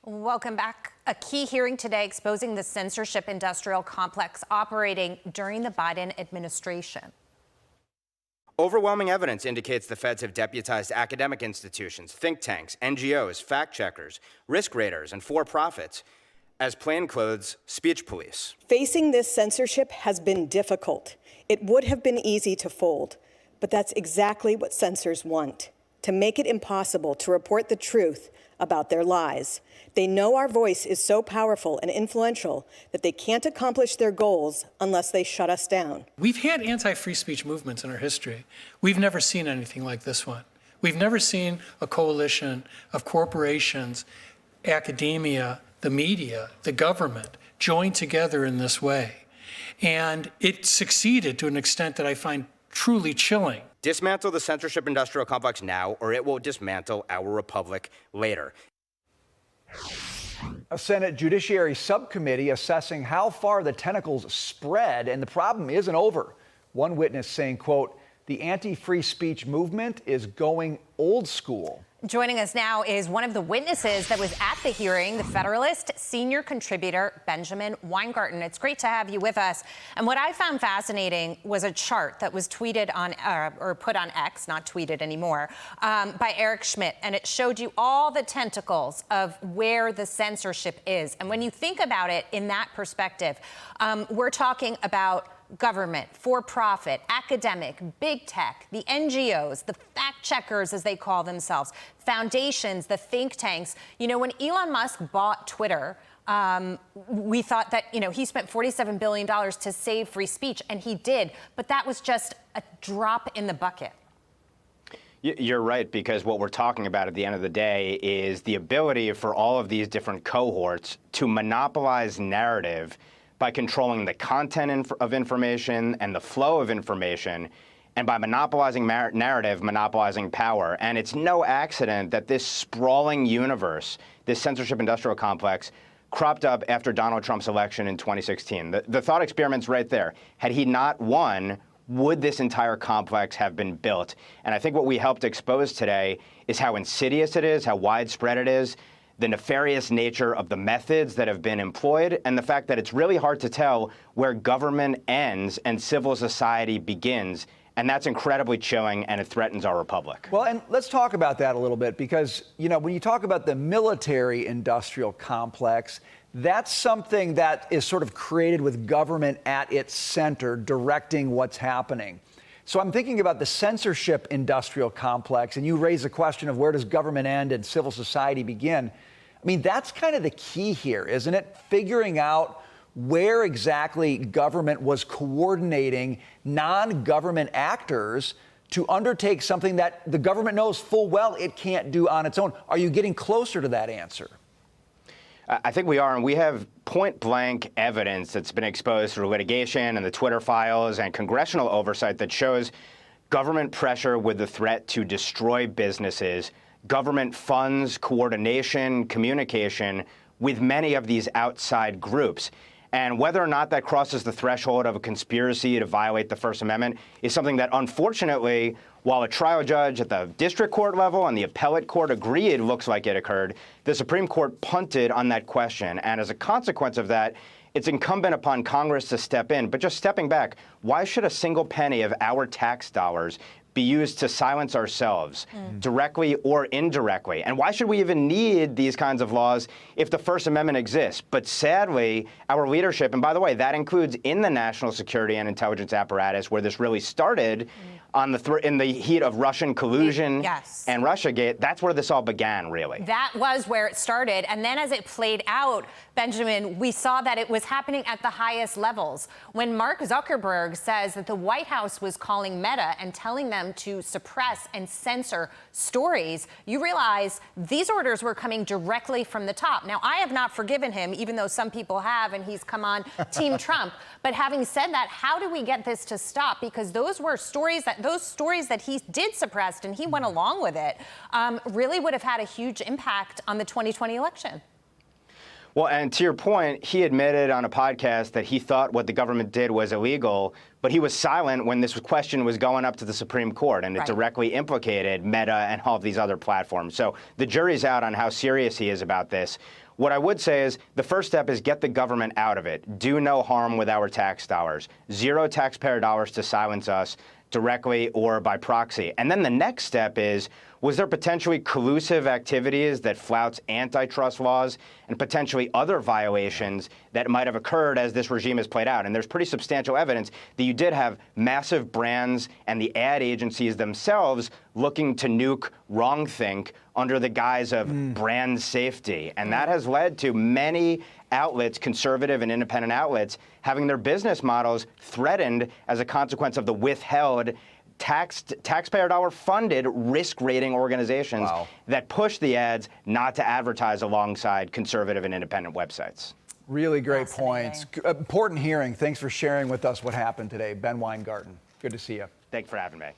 Welcome back. A key hearing today exposing the censorship industrial complex operating during the Biden administration. Overwhelming evidence indicates the feds have deputized academic institutions, think tanks, NGOs, fact-checkers, risk raters, and for-profits as plainclothes speech police. Facing this censorship has been difficult. It would have been easy to fold, but that's exactly what censors want, to make it impossible to report the truth about their lies. They know our voice is so powerful and influential that they can't accomplish their goals unless they shut us down. We've had anti-free speech movements in our history. We've never seen anything like this one. We've never seen a coalition of corporations, academia, the media, the government join together in this way. And it succeeded to an extent that I find truly chilling. Dismantle the censorship industrial complex now, or it will dismantle our republic later. A Senate Judiciary Subcommittee assessing how far the tentacles spread, and the problem isn't over. One witness saying, quote, "The anti-free speech movement is going old school." Joining us now is one of the witnesses that was at the hearing, the Federalist senior contributor, Benjamin Weingarten. It's great to have you with us. And what I found fascinating was a chart that was tweeted on, or put on X, not tweeted anymore, by Eric Schmidt. And it showed you all the tentacles of where the censorship is. And when you think about it in that perspective, we're talking about government, for-profit, academic, big tech, the NGOs, the fact-checkers, as they call themselves, foundations, the think tanks. You know, when Elon Musk bought Twitter, we thought that, he spent $47 billion to save free speech, and he did. But that was just a drop in the bucket. You're right, because what we're talking about at the end of the day is the ability for all of these different cohorts to monopolize narrative by controlling the content of information and the flow of information, and by monopolizing narrative, monopolizing power. And it's no accident that this sprawling universe, this censorship industrial complex, cropped up after Donald Trump's election in 2016. The thought experiment's right there. Had he not won, would this entire complex have been built? And I think what we helped expose today is how insidious it is, how widespread it is, the nefarious nature of the methods that have been employed, and the fact that it's really hard to tell where government ends and civil society begins. And that's incredibly chilling, and it threatens our republic. Well, and let's talk about that a little bit, because, when you talk about the military-industrial complex, that's something that is sort of created with government at its center, directing what's happening. So I'm thinking about the censorship industrial complex, and you raise the question of where does government end and civil society begin? I mean, that's kind of the key here, isn't it? Figuring out where exactly government was coordinating non-government actors to undertake something that the government knows full well it can't do on its own. Are you getting closer to that answer? I think we are, and we have point-blank evidence that's been exposed through litigation and the Twitter files and congressional oversight that shows government pressure with the threat to destroy businesses, government funds, coordination, communication with many of these outside groups. And whether or not that crosses the threshold of a conspiracy to violate the First Amendment is something that, unfortunately, while a trial judge at the district court level and the appellate court agreed it looks like it occurred, the Supreme Court punted on that question. And as a consequence of that, it's incumbent upon Congress to step in. But just stepping back, why should a single penny of our tax dollars be used to silence ourselves, directly or indirectly? And why should we even need these kinds of laws if the First Amendment exists? But sadly, our leadership, and by the way, that includes in the national security and intelligence apparatus, where this really started in the heat of Russian collusion and Russiagate, that's where this all began, really. That was where it started. And then as it played out, Benjamin, we saw that it was happening at the highest levels. When Mark Zuckerberg says that the White House was calling Meta and telling them to suppress and censor stories, you realize these orders were coming directly from the top. Now, I have not forgiven him, even though some people have, and he's come on Team Trump. But having said that, how do we get this to stop? Because those stories that he did suppress, and he went along with it, really would have had a huge impact on the 2020 election. Well, and to your point, he admitted on a podcast that he thought what the government did was illegal, but he was silent when this question was going up to the Supreme Court, and it directly implicated Meta and all of these other platforms. So the jury's out on how serious he is about this. What I would say is the first step is get the government out of it. Do no harm with our tax dollars. 0 taxpayer dollars to silence us directly or by proxy. And then the next step is, was there potentially collusive activities that flouts antitrust laws and potentially other violations that might have occurred as this regime has played out? And there's pretty substantial evidence that you did have massive brands and the ad agencies themselves looking to nuke wrongthink under the guise of brand safety. And that has led to many outlets, conservative and independent outlets, having their business models threatened as a consequence of the withheld taxpayer dollar funded risk rating organizations that push the ads not to advertise alongside conservative and independent websites. Really great points. Important hearing. Thanks for sharing with us what happened today. Ben Weingarten, good to see you. Thanks for having me.